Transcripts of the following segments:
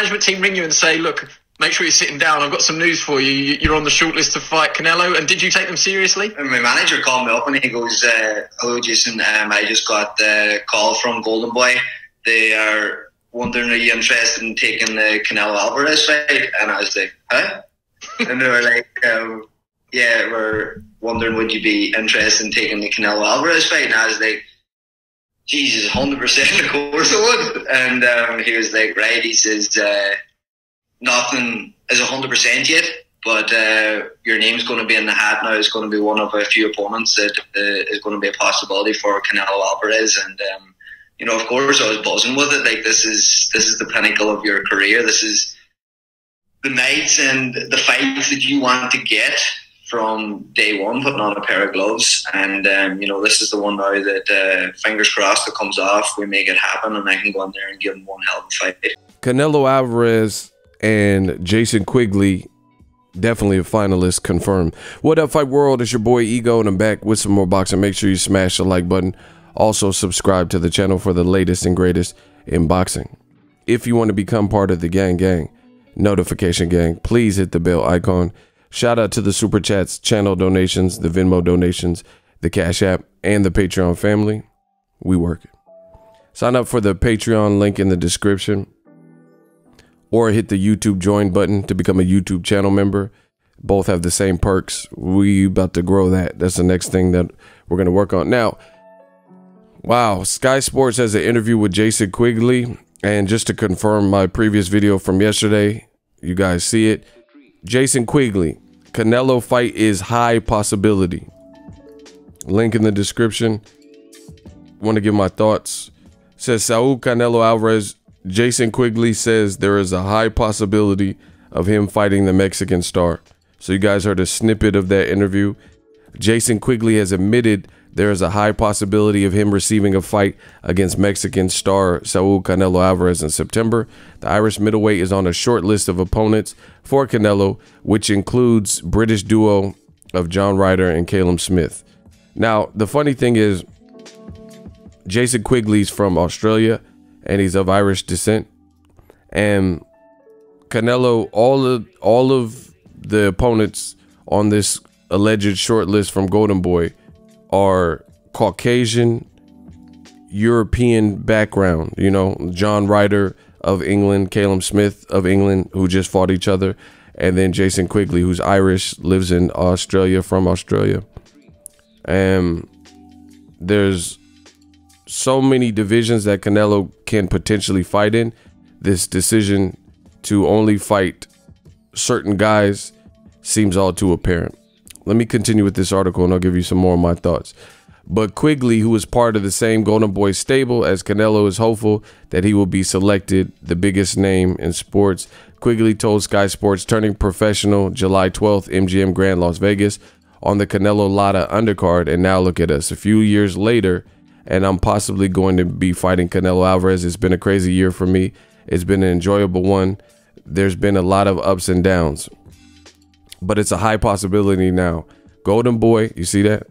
management team ring you and say, look, make sure you're sitting down, I've got some news for you, you're on the shortlist to fight Canelo? And did you take them seriously? And my manager called me up and he goes, hello Jason, I just got the call from Golden Boy. They are wondering, are you interested in taking the Canelo Alvarez fight? And I was like, huh? And they were like, yeah, we're wondering, would you be interested in taking the Canelo Alvarez fight? And I was like, Jesus, 100%, of course I would. And he was like, right, he says, nothing is 100% yet, but your name's going to be in the hat now. It's going to be one of a few opponents that is going to be a possibility for Canelo Alvarez. And, you know, of course I was buzzing with it. Like, this is the pinnacle of your career. This is the nights and the fights that you want to get from day one, putting on a pair of gloves. And, you know, this is the one now that, fingers crossed, it comes off, we make it happen, and I can go in there and give him one hell of a fight. Canelo Alvarez and Jason Quigley, definitely a finalist, confirmed. What up, Fight World? It's your boy Ego, and I'm back with some more boxing. Make sure you smash the like button. Also, subscribe to the channel for the latest and greatest in boxing. If you want to become part of the gang, notification gang, please hit the bell icon. Shout out to the Super Chats, channel donations, the Venmo donations, the Cash App, and the Patreon family. We work it. Sign up for the Patreon link in the description, or hit the YouTube join button to become a YouTube channel member. Both have the same perks. We about to grow that. That's the next thing that we're going to work on. Now, wow, Sky Sports has an interview with Jason Quigley. And just to confirm my previous video from yesterday, you guys see it. Jason Quigley, Canelo fight is high possibility. Link in the description. Want to give my thoughts. Says Saul Canelo Alvarez. Jason Quigley says there is a high possibility of him fighting the Mexican star. So you guys heard a snippet of that interview. Jason Quigley has admitted there is a high possibility of him receiving a fight against Mexican star Saul Canelo Alvarez in September. The Irish middleweight is on a short list of opponents for Canelo, which includes British duo of John Ryder and Callum Smith. Now, the funny thing is, Jason Quigley's from Australia, and he's of Irish descent. And Canelo, all of the opponents on this alleged short list from Golden Boy are Caucasian, European background. You know, John Ryder of England, Callum Smith of England, who just fought each other, and then Jason Quigley, who's Irish, lives in Australia, from Australia. And there's so many divisions that Canelo can potentially fight in. This decision to only fight certain guys seems all too apparent. Let me continue with this article and I'll give you some more of my thoughts. But Quigley, who is part of the same Golden Boy stable as Canelo, is hopeful that he will be selected, the biggest name in sports. Quigley told Sky Sports, turning professional July 12th, MGM Grand, Las Vegas, on the Canelo Lara undercard. And now look at us, a few years later, and I'm possibly going to be fighting Canelo Alvarez. It's been a crazy year for me. It's been an enjoyable one. There's been a lot of ups and downs, but it's a high possibility now. Golden Boy, you see that?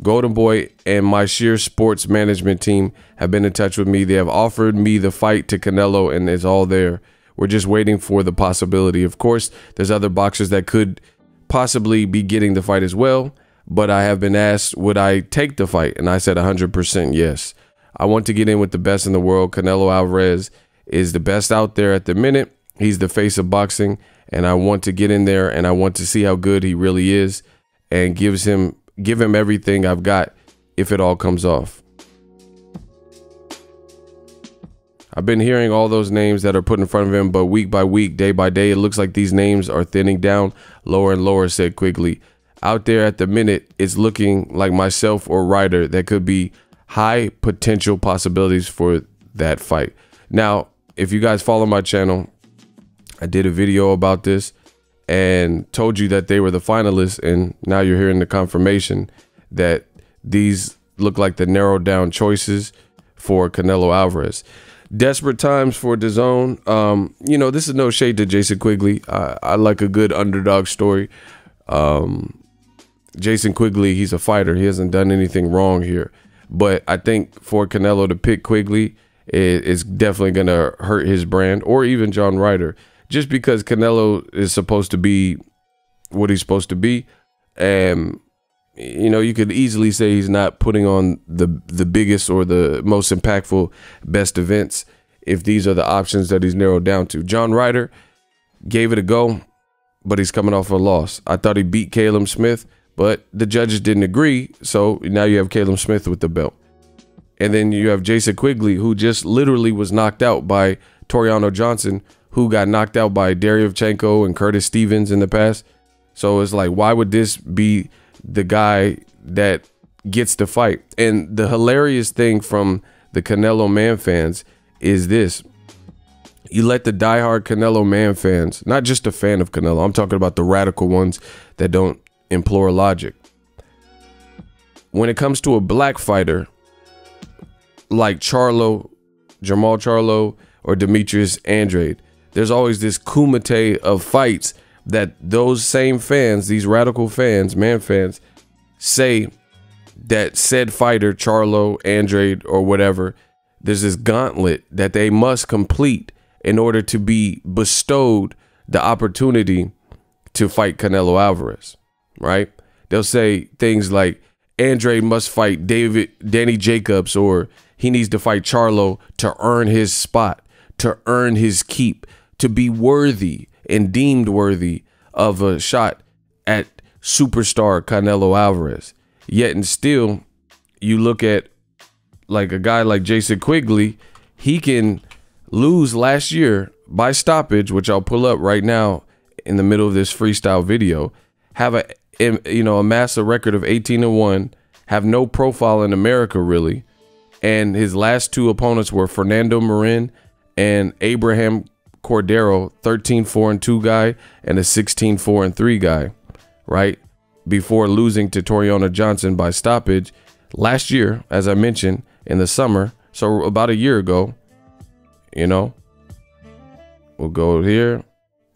Golden Boy and my Sheer Sports management team have been in touch with me. They have offered me the fight to Canelo, and it's all there. We're just waiting for the possibility. Of course, there's other boxers that could possibly be getting the fight as well, but I have been asked, would I take the fight? And I said 100% yes. I want to get in with the best in the world. Canelo Alvarez is the best out there at the minute. He's the face of boxing, and I want to get in there, and I want to see how good he really is, and give him everything I've got if it all comes off. I've been hearing all those names that are put in front of him, but week by week, day by day, it looks like these names are thinning down lower and lower, said Quigley. Out there at the minute, it's looking like myself or Ryder that could be high potential possibilities for that fight. Now, if you guys follow my channel, I did a video about this and told you that they were the finalists, and now you're hearing the confirmation that these look like the narrowed down choices for Canelo Alvarez. Desperate times for DAZN. You know, this is no shade to Jason Quigley. I like a good underdog story. Jason Quigley, he's a fighter. He hasn't done anything wrong here. But I think for Canelo to pick Quigley it's definitely going to hurt his brand, or even John Ryder, just because Canelo is supposed to be what he's supposed to be. And, you know, you could easily say he's not putting on the biggest or the most impactful best events if these are the options that he's narrowed down to. John Ryder gave it a go, but he's coming off a loss. I thought he beat Caleb Smith, but the judges didn't agree. So now you have Caleb Smith with the belt. And then you have Jason Quigley, who just literally was knocked out by Toriano Johnson, who got knocked out by Deryevchenko and Curtis Stevens in the past. So it's like, why would this be the guy that gets the fight? And the hilarious thing from the Canelo man fans is this. You let the diehard Canelo man fans, not just a fan of Canelo, I'm talking about the radical ones that don't implore logic. When it comes to a black fighter like Jamal Charlo or Demetrius Andrade, there's always this kumite of fights that those same fans, these radical fans, man fans, say that said fighter, Charlo, Andrade, or whatever, there's this gauntlet that they must complete in order to be bestowed the opportunity to fight Canelo Alvarez, right? They'll say things like Andrade must fight Danny Jacobs, or he needs to fight Charlo to earn his spot, to earn his keep, to be worthy and deemed worthy of a shot at superstar Canelo Alvarez. Yet and still, you look at like a guy like Jason Quigley, he can lose last year by stoppage, which I'll pull up right now in the middle of this freestyle video, amass a record of 18-1, have no profile in America really, and his last two opponents were Fernando Marin and Abraham Cordero, 13-4-2 guy and a 16-4-3 guy, right? Before losing to Toriano Johnson by stoppage last year, as I mentioned, in the summer. So about a year ago, you know, we'll go here.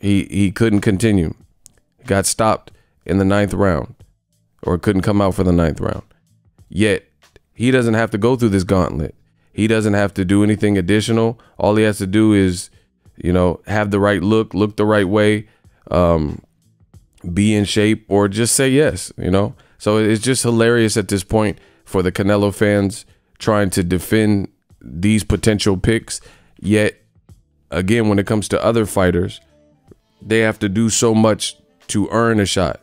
He couldn't continue. Got stopped in the 9th round, or couldn't come out for the 9th round. Yet he doesn't have to go through this gauntlet. He doesn't have to do anything additional. All he has to do is, you know, have the right look the right way, be in shape, or just say yes, you know. So it's just hilarious at this point for the Canelo fans trying to defend these potential picks. Yet, again, when it comes to other fighters, they have to do so much to earn a shot.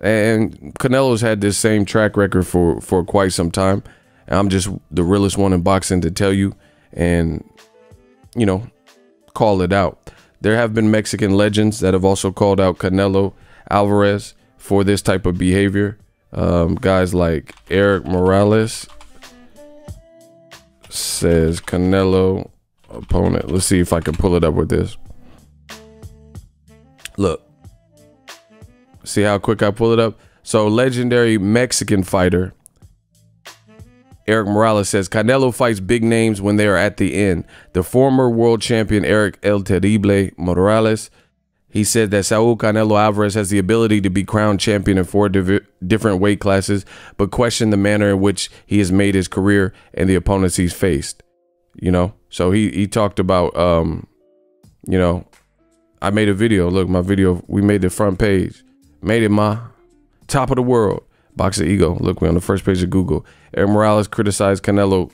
And Canelo's had this same track record for quite some time. And I'm just the realest one in boxing to tell you and, you know, call it out. There have been Mexican legends that have also called out Canelo Alvarez for this type of behavior. Guys like Eric Morales says Canelo opponent. Let's see if I can pull it up with this. Look. See how quick I pull it up? So legendary Mexican fighter Eric Morales says Canelo fights big names when they are at the end. The former world champion Eric El Terrible Morales, he said that Saul Canelo Alvarez has the ability to be crowned champion in 4 different weight classes, but questioned the manner in which he has made his career and the opponents he's faced. You know, so he talked about, you know, I made a video. Look, my video, we made the front page. Made it, ma. Top of the world. Boxingego. Look, we're on the first page of Google. Eric Morales criticized Canelo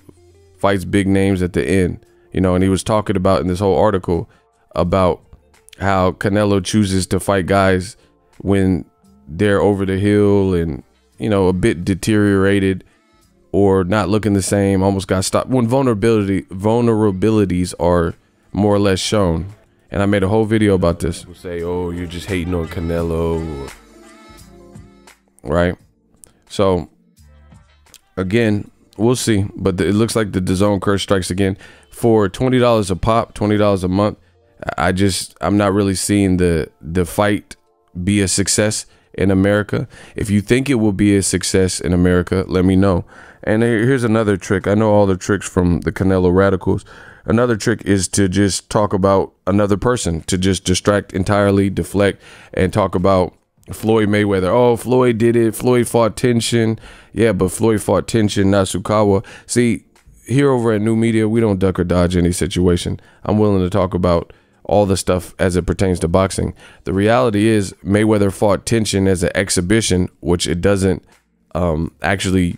fights big names at the end. You know, and he was talking about in this whole article about how Canelo chooses to fight guys when they're over the hill and, you know, a bit deteriorated or not looking the same, almost got stopped. When vulnerabilities are more or less shown. And I made a whole video about this. People say, oh, you're just hating on Canelo. Right? So, again, we'll see. But it looks like the DAZN curse strikes again. For $20 a pop, $20 a month, I'm not really seeing the fight be a success in America. If you think it will be a success in America, let me know. And here's another trick. I know all the tricks from the Canelo radicals. Another trick is to just talk about another person, to just distract entirely, deflect, and talk about Floyd Mayweather. Oh, Floyd did it. Floyd fought Tenshin. Yeah, but Floyd fought Tenshin, not Sukawa. See, here over at New Media, we don't duck or dodge any situation. I'm willing to talk about all the stuff as it pertains to boxing. The reality is Mayweather fought tension as an exhibition, which it doesn't actually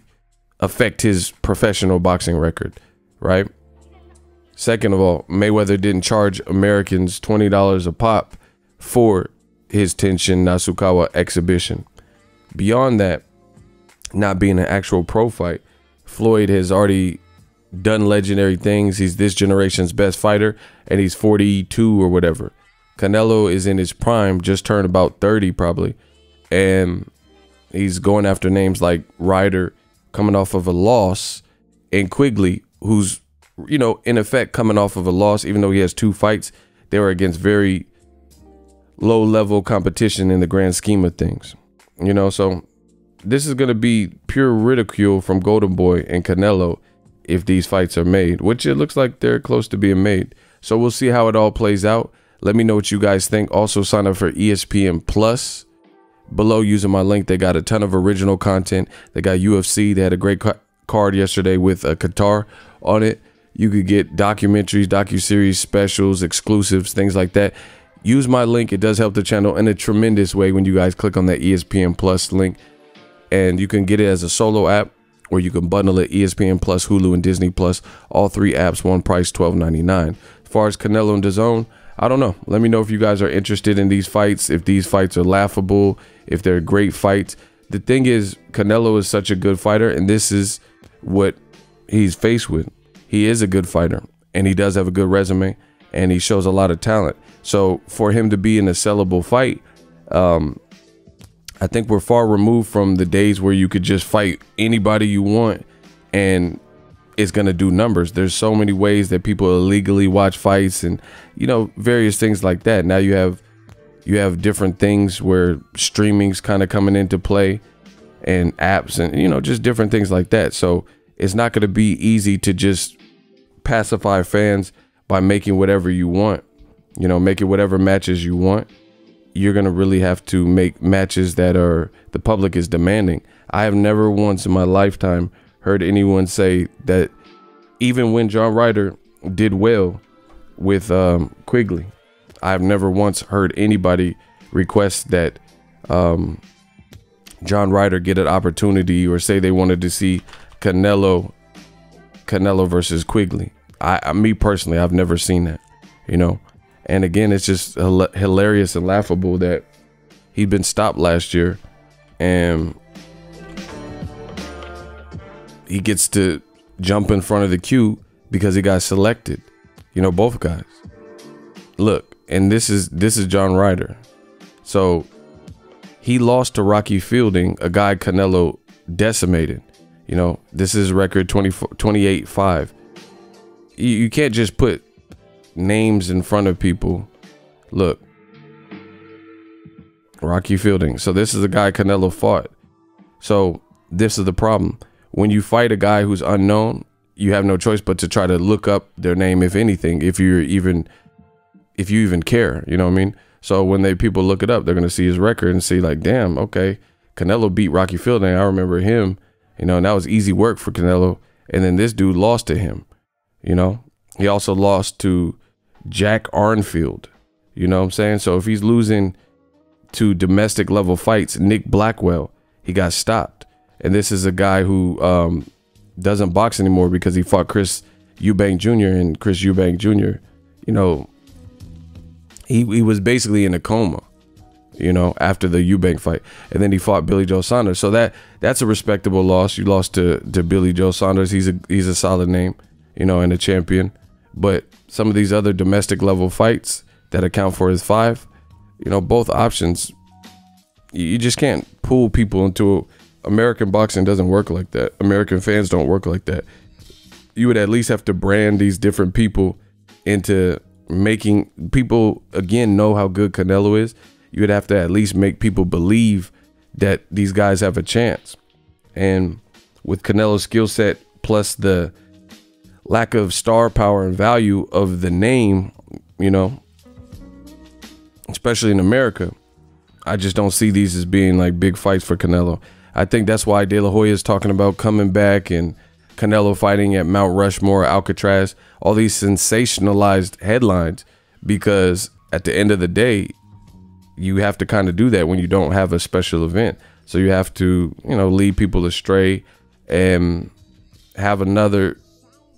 affect his professional boxing record, right? Second of all, Mayweather didn't charge Americans $20 a pop for his Tenshin Nasukawa exhibition. Beyond that, not being an actual pro fight, Floyd has already done legendary things. He's this generation's best fighter, and he's 42 or whatever. Canelo is in his prime, just turned about 30 probably, and he's going after names like Ryder, coming off of a loss, and Quigley, who's, you know, in effect coming off of a loss, even though he has 2 fights. They were against very low level competition in the grand scheme of things, you know. So this is going to be pure ridicule from Golden Boy and Canelo if these fights are made, which it looks like they're close to being made. So we'll see how it all plays out. Let me know what you guys think. Also sign up for ESPN Plus below using my link. They got a ton of original content. They got UFC. They had a great card yesterday with Qatar on it. You could get documentaries, docuseries, specials, exclusives, things like that. Use my link. It does help the channel in a tremendous way when you guys click on that ESPN Plus link. And you can get it as a solo app, or you can bundle it ESPN Plus, Hulu, and Disney Plus. All 3 apps, one price, $12.99. As far as Canelo and DAZN, I don't know. Let me know if you guys are interested in these fights, if these fights are laughable, if they're great fights. The thing is, Canelo is such a good fighter, and this is what he's faced with. He is a good fighter, and he does have a good resume, and he shows a lot of talent. So for him to be in a sellable fight, I think we're far removed from the days where you could just fight anybody you want and it's going to do numbers. There's so many ways that people illegally watch fights and, you know, various things like that. Now you have different things where streaming's kind of coming into play and apps and, you know, just different things like that. So it's not going to be easy to just pacify fans by making whatever you want, you know, making whatever matches you want. You're going to really have to make matches that are the public is demanding. I have never once in my lifetime heard anyone say that, even when John Ryder did well with Quigley, I've never once heard anybody request that John Ryder get an opportunity or say they wanted to see Canelo versus Quigley. Me personally, I've never seen that, you know. And again, it's just hilarious and laughable that he'd been stopped last year and he gets to jump in front of the queue because he got selected. You know, both guys. Look, and this is John Ryder. So he lost to Rocky Fielding, a guy Canelo decimated. You know, this is record 28-5. You can't just put names in front of people. Look, Rocky Fielding. So this is a guy Canelo fought. So this is the problem. When you fight a guy who's unknown, you have no choice but to try to look up their name, if anything, if you even care, you know what I mean? So when people look it up, they're gonna see his record and see like, damn, okay, Canelo beat Rocky Fielding. I remember him, you know, and that was easy work for Canelo. And then this dude lost to him, you know. He also lost to Jack Arnfield, you know what I'm saying? So if he's losing to domestic level fights, Nick Blackwell, he got stopped. And this is a guy who doesn't box anymore because he fought Chris Eubank Jr. and Chris Eubank Jr., you know, he was basically in a coma, you know, after the Eubank fight. And then he fought Billy Joe Saunders. So that's a respectable loss. You lost to Billy Joe Saunders. He's a solid name, you know, and a champion. But some of these other domestic level fights that account for his 5, you know, both options, you just can't pull people into American boxing. Doesn't work like that. American fans don't work like that. You would at least have to brand these different people into making people, again, know how good Canelo is. You would have to at least make people believe that these guys have a chance. And with Canelo's skill set plus the lack of star power and value of the name, you know, especially in America, I just don't see these as being like big fights for Canelo. I think that's why De La Hoya is talking about coming back and Canelo fighting at Mount Rushmore, Alcatraz, all these sensationalized headlines, because at the end of the day, you have to kind of do that when you don't have a special event. So you have to, you know, lead people astray and have another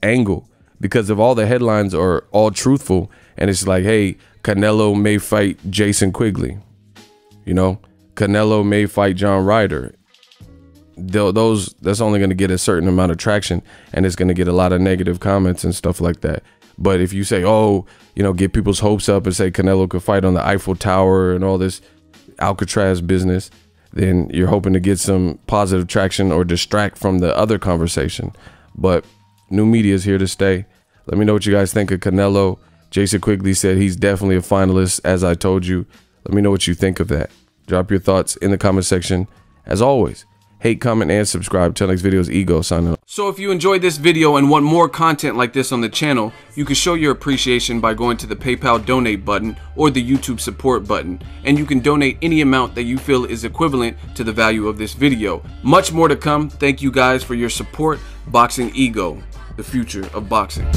angle, because if all the headlines are all truthful and it's like, hey, Canelo may fight Jason Quigley, you know, Canelo may fight John Ryder, that's only going to get a certain amount of traction, and it's going to get a lot of negative comments and stuff like that. But if you say, oh, you know, get people's hopes up and say Canelo could fight on the Eiffel Tower and all this Alcatraz business, then you're hoping to get some positive traction or distract from the other conversation. But new media is here to stay. Let me know what you guys think of Canelo. Jason Quigley said he's definitely a finalist, as I told you. Let me know what you think of that. Drop your thoughts in the comment section. As always, hate, comment, and subscribe. Till next video is Ego signing off. So if you enjoyed this video and want more content like this on the channel, you can show your appreciation by going to the PayPal donate button or the YouTube support button, and you can donate any amount that you feel is equivalent to the value of this video. Much more to come. Thank you guys for your support. Boxingego, the future of boxing.